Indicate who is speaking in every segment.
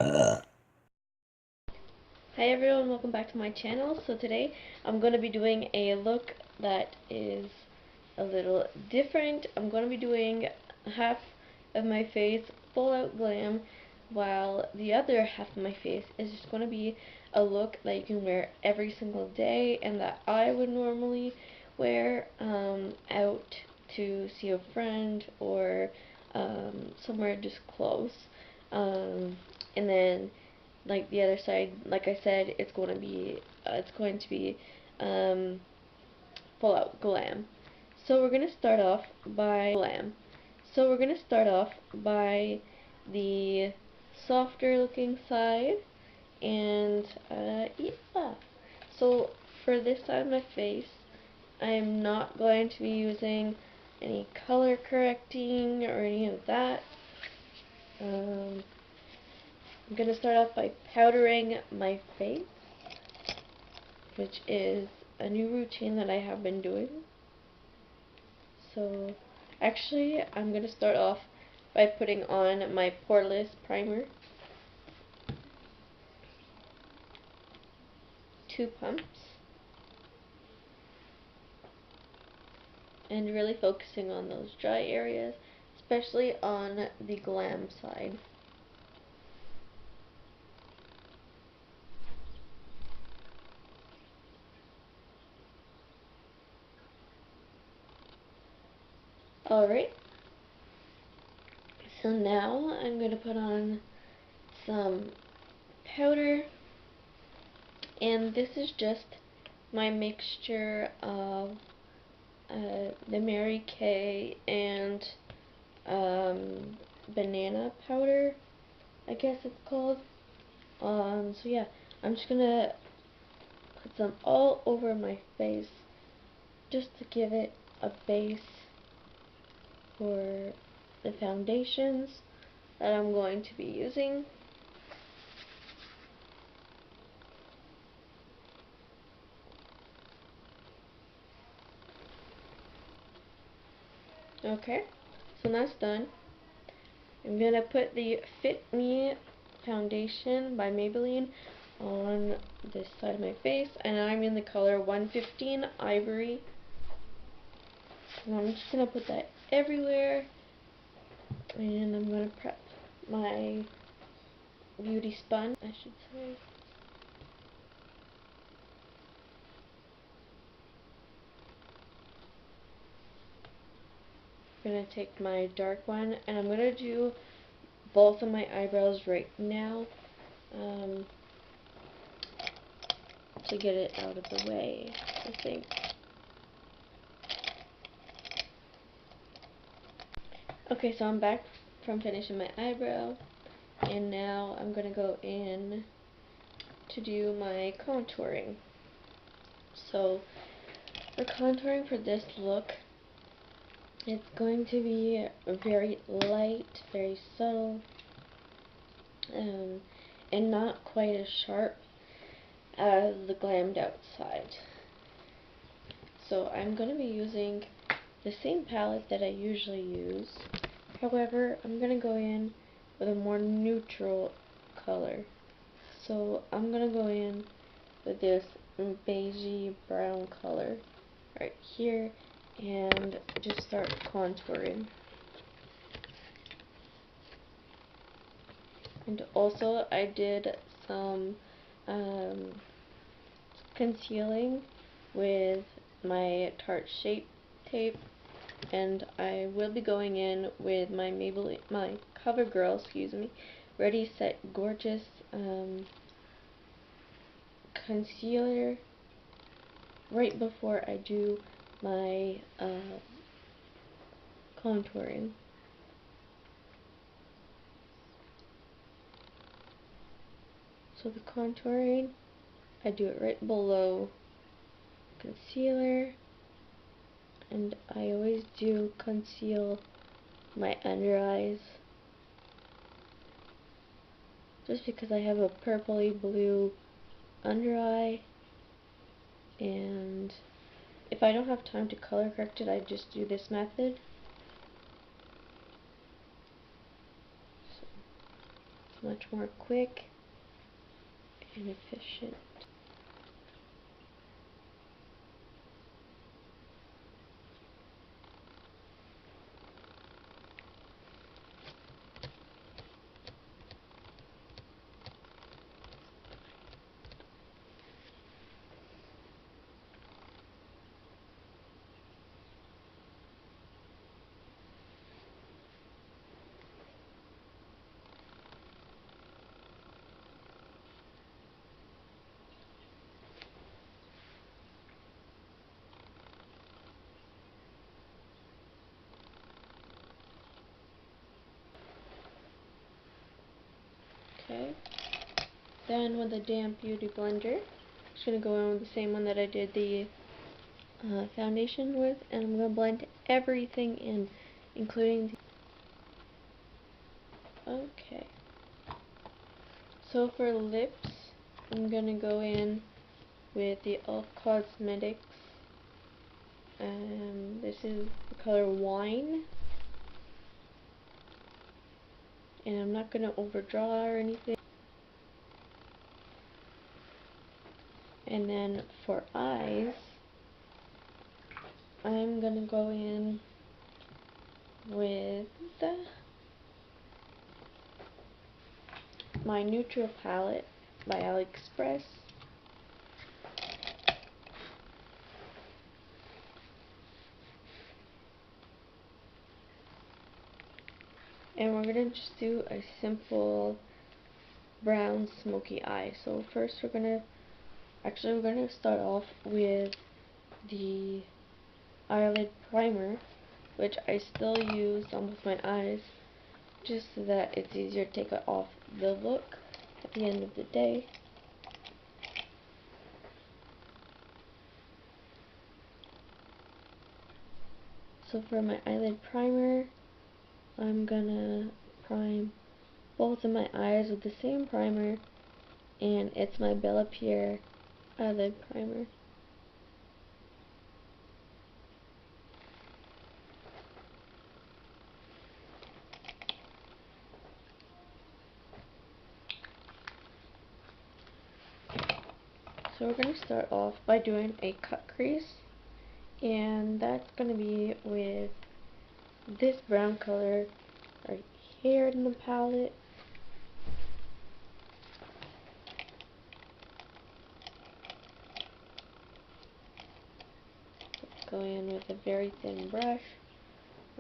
Speaker 1: Hi everyone, welcome back to my channel. So today I'm going to be doing a look that is a little different. I'm going to be doing half of my face full out glam, while the other half of my face is just going to be a look that you can wear every single day and that I would normally wear out to see a friend or somewhere just close. And then like the other side, like I said, it's going to be full out glam. So we're gonna start off by glam. So we're gonna start off by the softer looking side, and yeah. So for this side of my face, I am not going to be using any color correcting or any of that. I'm going to start off by powdering my face, which is a new routine that I have been doing. So, actually, I'm going to start off by putting on my poreless primer. 2 pumps. And really focusing on those dry areas, especially on the glam side. Alright, so now I'm going to put on some powder, and this is just my mixture of the Mary Kay and banana powder, I guess it's called. So yeah, I'm just gonna put some all over my face just to give it a base for the foundations that I'm going to be using. Okay, so that's done. I'm gonna put the Fit Me foundation by Maybelline on this side of my face, and I'm in the color 115 Ivory. And I'm just gonna put that everywhere, and I'm gonna prep my beauty sponge, I should say. I'm gonna take my dark one, and I'm gonna do both of my eyebrows right now to get it out of the way, I think. Okay, so I'm back from finishing my eyebrow, and now I'm gonna go in to do my contouring. So for contouring for this look, it's going to be very light, very subtle, and not quite as sharp as the glammed out side. So I'm going to be using the same palette that I usually use. However, I'm going to go in with a more neutral color. So I'm going to go in with this beigey brown color right here and just start contouring. And also I did some concealing with my Tarte Shape Tape, and I will be going in with my Maybelline, my CoverGirl, Ready Set Gorgeous concealer right before I do my contouring. So the contouring, I do it right below concealer, and I always do conceal my under eyes just because I have a purpley blue under eye, and if I don't have time to color correct it, I just do this method. much more quick and efficient. Okay, then with the damp beauty blender, I'm just going to go in with the same one that I did the foundation with, and I'm going to blend everything in, including the okay. So for lips, I'm going to go in with the Cosmet-Fx. This is the color Wine. And I'm not going to overdraw or anything. And then for eyes, I'm going to go in with my neutral palette by AliExpress. And we're going to just do a simple brown smoky eye. So first we're going to start off with the eyelid primer, which I still use on both my eyes, just so that it's easier to take it off the look at the end of the day. So for my eyelid primer, I'm gonna prime both of my eyes with the same primer, and it's my Bella Pierre eyelid primer. So we're going to start off by doing a cut crease, and that's going to be with this brown color right here in the palette. Go in with a very thin brush.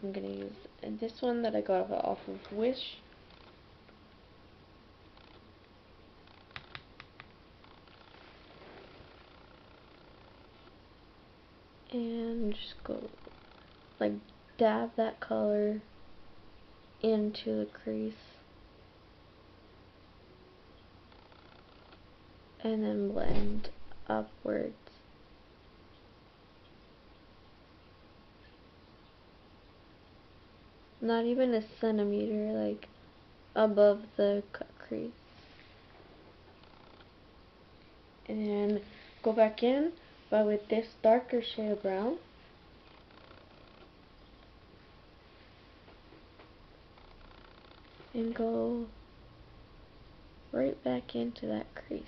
Speaker 1: I'm going to use this one that I got off of Wish. And just go like dab that color into the crease, and then blend upwards. Not even a centimeter, like above the cut crease. And then go back in, but with this darker shade of brown. And go right back into that crease.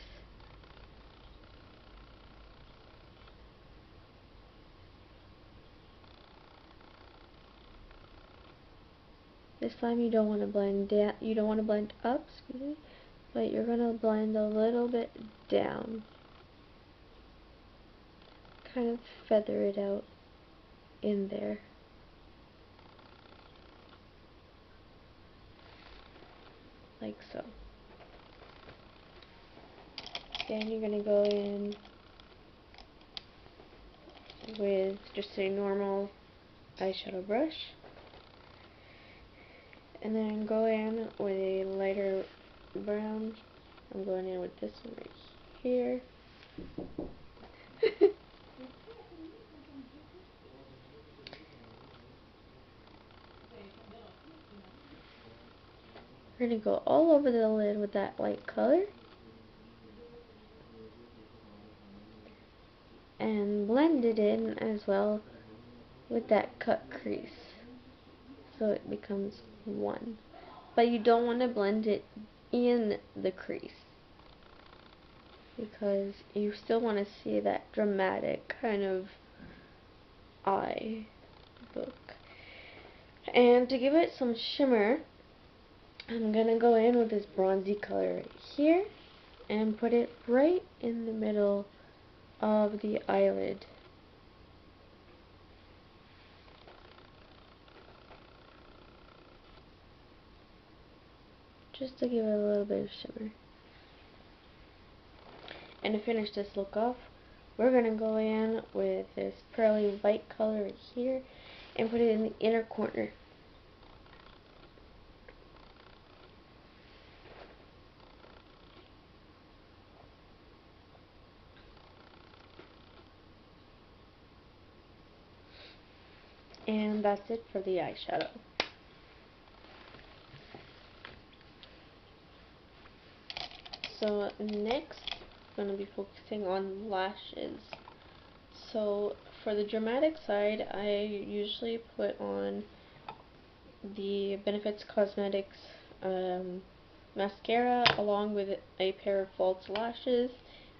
Speaker 1: This time you don't want to blend down, you don't want to blend up, excuse me, but you're going to blend a little bit down. Kind of feather it out in there. Like so. Then you're going to go in with just a normal eyeshadow brush, and then go in with a lighter brown. I'm going in with this one right here. We're going to go all over the lid with that light color and blend it in as well with that cut crease so it becomes one. But you don't want to blend it in the crease, because you still want to see that dramatic kind of eye look. And to give it some shimmer, I'm gonna go in with this bronzy color right here and put it right in the middle of the eyelid. Just to give it a little bit of shimmer. And to finish this look off, we're going to go in with this pearly white color right here and put it in the inner corner. And that's it for the eyeshadow. So next, I'm going to be focusing on lashes. So for the dramatic side, I usually put on the Benefits Cosmetics mascara along with a pair of false lashes.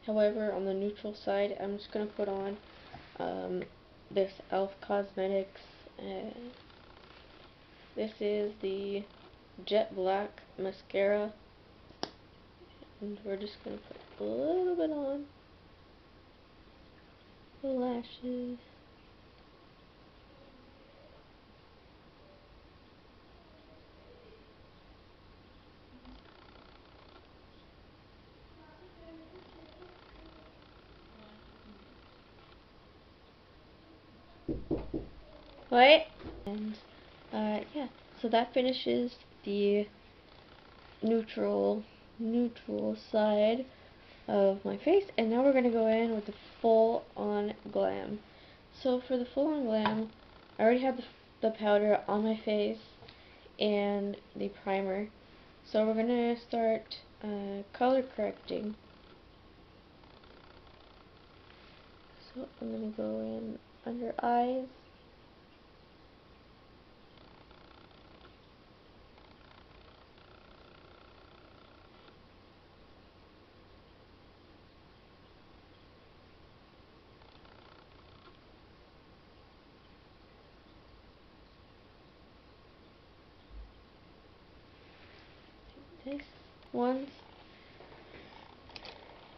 Speaker 1: However, on the neutral side, I'm just going to put on this e.l.f. Cosmetics. This is the Jet Black mascara, and we're just going to put a little bit on the lashes. What? And yeah, so that finishes the neutral side of my face, and now we're going to go in with the full on glam. So for the full on glam, I already have the powder on my face and the primer, so we're going to start color correcting. So I'm going to go in under eyes, this once,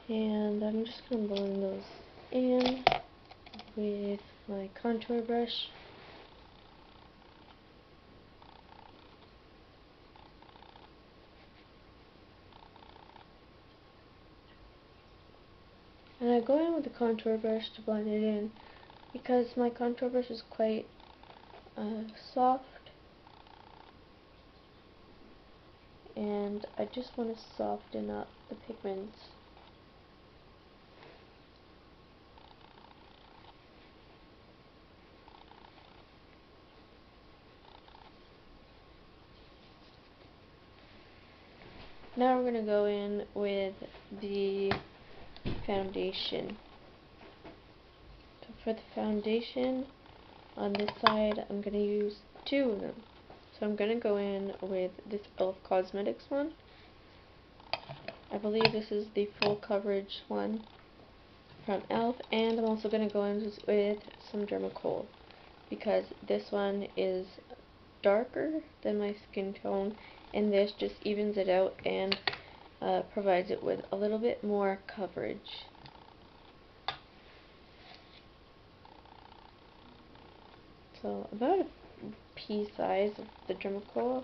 Speaker 1: and I'm just going to blend those in with my contour brush. And I go in with the contour brush to blend it in because my contour brush is quite soft, and I just want to soften up the pigments. Now we're going to go in with the foundation. So for the foundation, on this side, I'm going to use two of them. So I'm going to go in with this e.l.f. Cosmetics one. I believe this is the full coverage one from e.l.f. And I'm also going to go in with some Dermacool, because this one is darker than my skin tone, and this just evens it out and provides it with a little bit more coverage. So about a pea size of the Dermacool,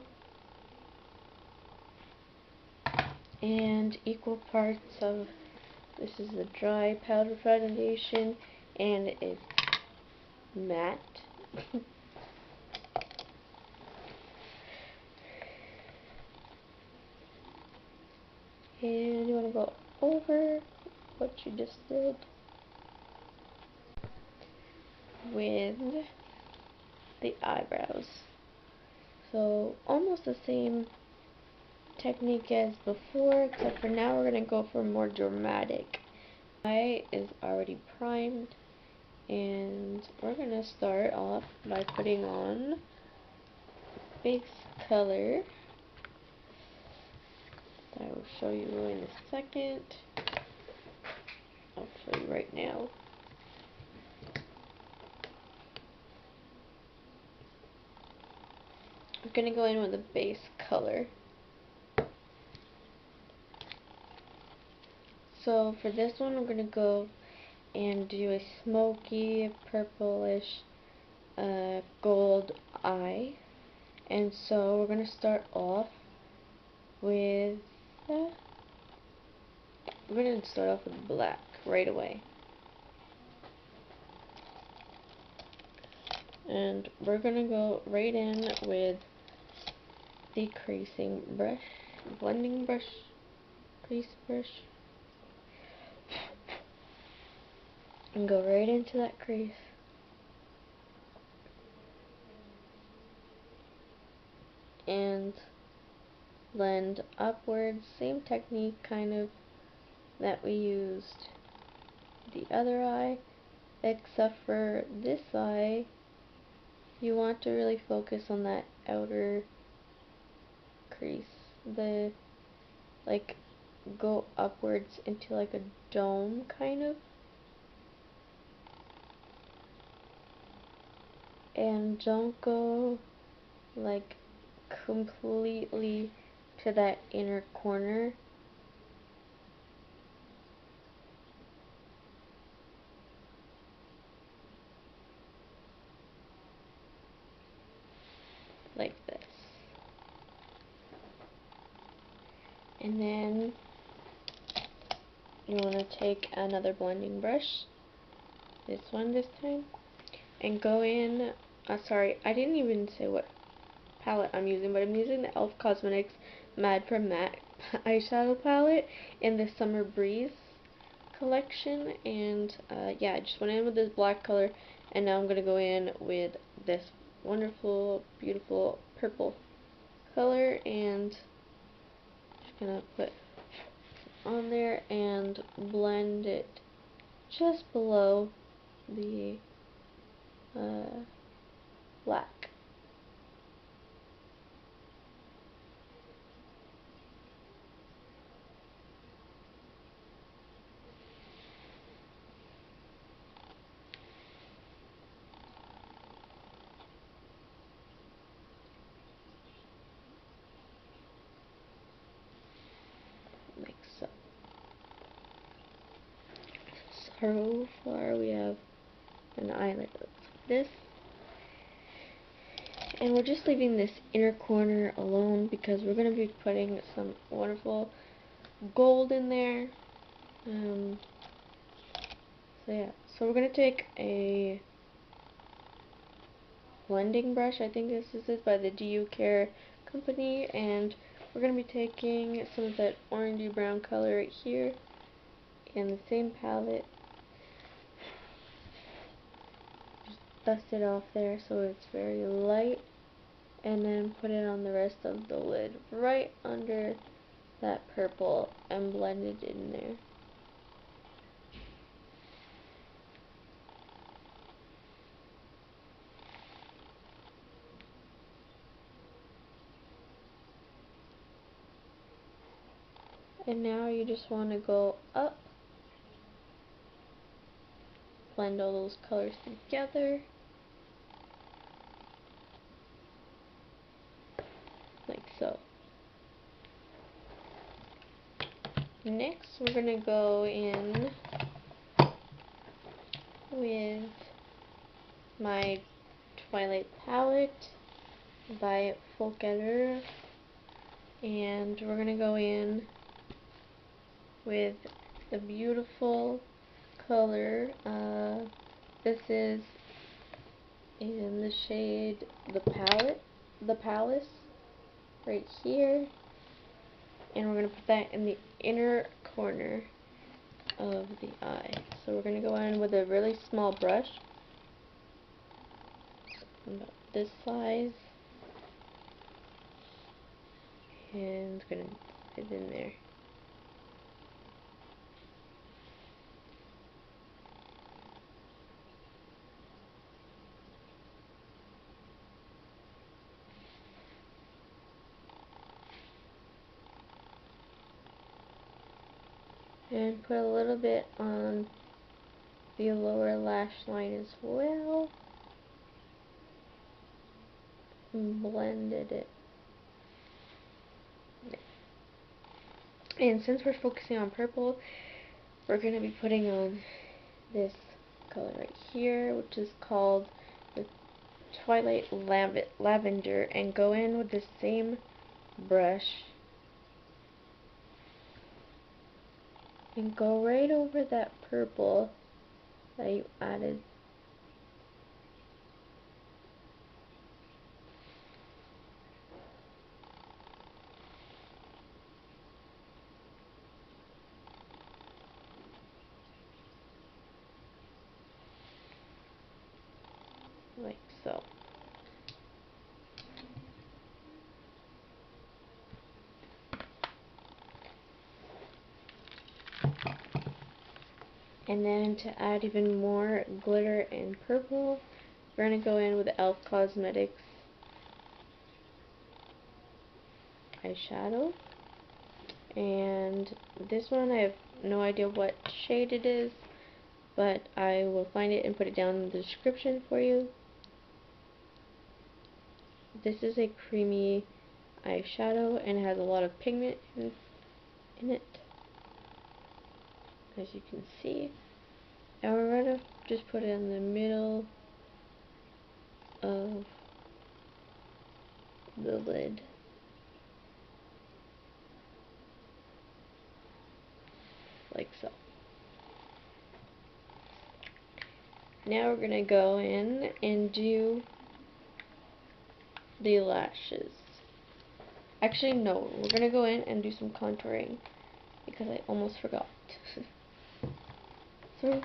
Speaker 1: and equal parts of, this is the dry powder foundation, and it's matte. And you want to go over what you just did with the eyebrows. So almost the same technique as before, except for now we're going to go for more dramatic. My eye is already primed, and we're going to start off by putting on base color. that I will show you in a second. I'll show you right now. I'm going to go in with a base color. So for this one, I'm going to go and do a smoky, purplish, gold eye. And so we're going to start off with, we're going to start off with black right away. And we're going to go right in with the creasing brush, blending brush, crease brush, and go right into that crease. And blend upwards, same technique kind of that we used the other eye, except for this eye, you want to really focus on that outer crease, like go upwards into like a dome kind of, and don't go like completely to that inner corner. Like this. And then you want to take another blending brush, this one this time, and go in, sorry, I didn't even say what palette I'm using, but I'm using the e.l.f. Cosmetics Mad for Matte eyeshadow palette in the Summer Breeze collection. And yeah, I just went in with this black color, and now I'm going to go in with this wonderful, beautiful purple color, and just going to put on there and blend it just below the black. Like so. So far we have an eye like this, and we're just leaving this inner corner alone because we're going to be putting some wonderful gold in there. So yeah, so we're going to take a blending brush, I think this is it, by the Do Care company, and we're going to be taking some of that orangey brown color right here in the same palette. Just dust it off there so it's very light, and then put it on the rest of the lid right under that purple and blend it in there. And now you just want to go up, blend all those colors together, like so. Next, we're going to go in with my Twilight palette by Folkeller, and we're going to go in with the beautiful color. This is in the shade the Palace, right here, and we're going to put that in the inner corner of the eye. So we're going to go in with a really small brush, about this size, and it's going to fit in there. And put a little bit on the lower lash line as well. And blended it. And since we're focusing on purple, we're going to be putting on this color right here, which is called the Twilight Lavender, and go in with the same brush and go right over that purple that you added. Like so. And then to add even more glitter and purple, we're going to go in with the e.l.f. Cosmetics eyeshadow. And this one, I have no idea what shade it is, but I will find it and put it down in the description for you. This is a creamy eyeshadow and it has a lot of pigment in it, as you can see. And we're going to just put it in the middle of the lid. Like so. Now we're going to go in and do the lashes. Actually, no, we're going to go in and do some contouring because I almost forgot. So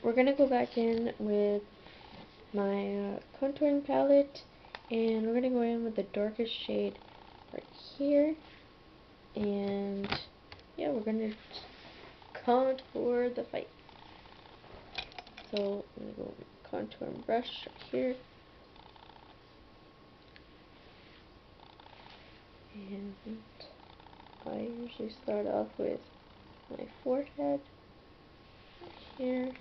Speaker 1: we're going to go back in with my contouring palette, and we're going to go in with the darkest shade right here. And yeah, we're going to contour the face. So I'm going to go contour and brush right here. And I usually start off with my forehead here.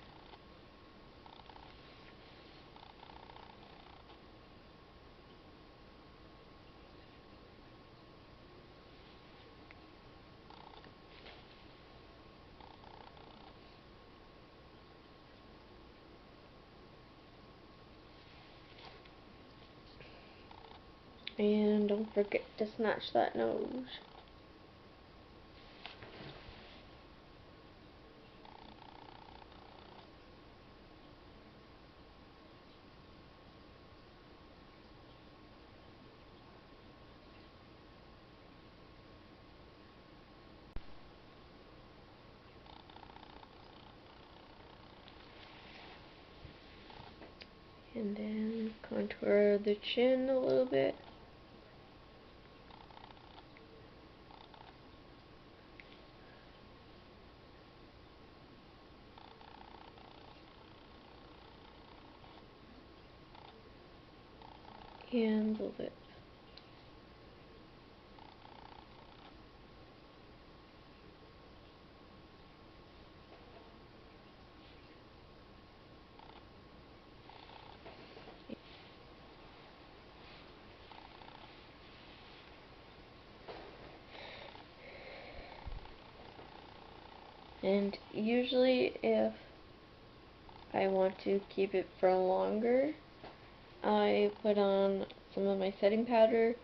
Speaker 1: And don't forget to snatch that nose. And then contour the chin a little bit. And the lip. And usually if I want to keep it for longer, I put on some of my setting powder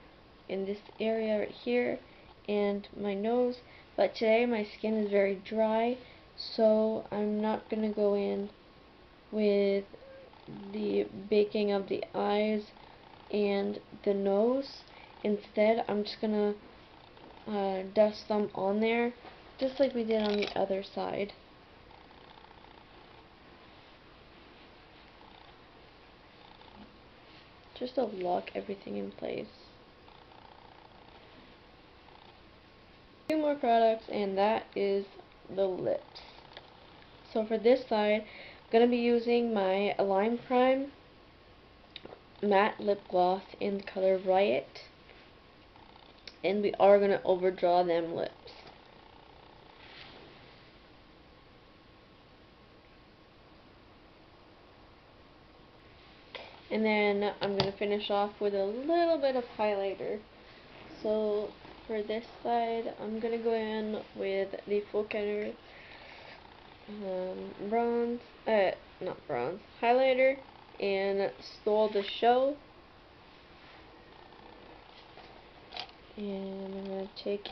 Speaker 1: in this area right here and my nose, but today my skin is very dry, so I'm not going to go in with the baking of the eyes and the nose. Instead, I'm just going to dust some on there, just like we did on the other side. Just to lock everything in place. Two more products, and that is the lips. So for this side, I'm going to be using my Lime Prime matte lip gloss in the color Riot, and we are going to overdraw them lips. And then I'm going to finish off with a little bit of highlighter. So for this side, I'm going to go in with the Full Color bronze, not bronze, highlighter, and Stole the Show. And I'm going to take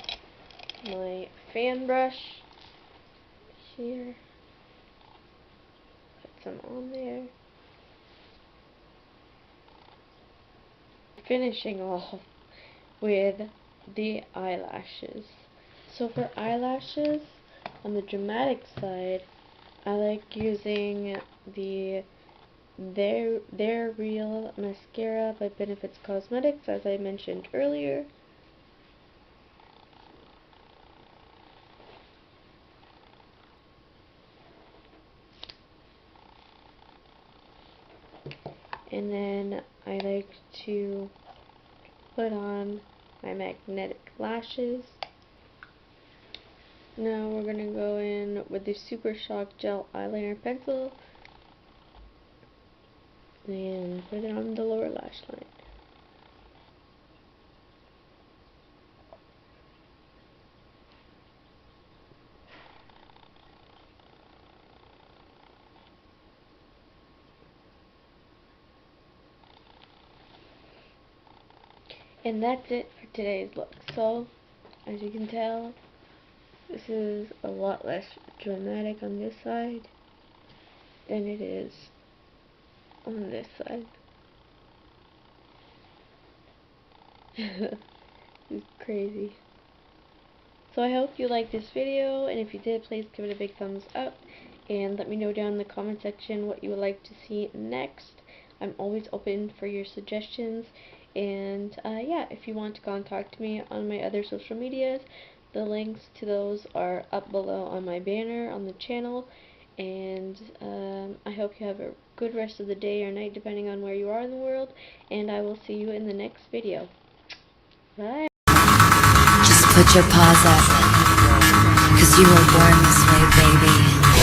Speaker 1: my fan brush here, put some on there. Finishing off with the eyelashes. So for eyelashes, on the dramatic side, I like using the They're Real mascara by Benefits Cosmetics, as I mentioned earlier. And then I like to put on my magnetic lashes. Now we're going to go in with the Super Shock Gel Eyeliner Pencil and put it on the lower lash line. And that's it for today's look. So, as you can tell, this is a lot less dramatic on this side than it is on this side. It's crazy. So I hope you liked this video, and if you did, please give it a big thumbs up, and let me know down in the comment section what you would like to see next. I'm always open for your suggestions, and yeah, if you want to contact me on my other social medias, the links to those are up below on my banner on the channel. And I hope you have a good rest of the day or night, depending on where you are in the world, and I will see you in the next video. Bye!
Speaker 2: Just put your paws up, 'cause you were born this way, baby.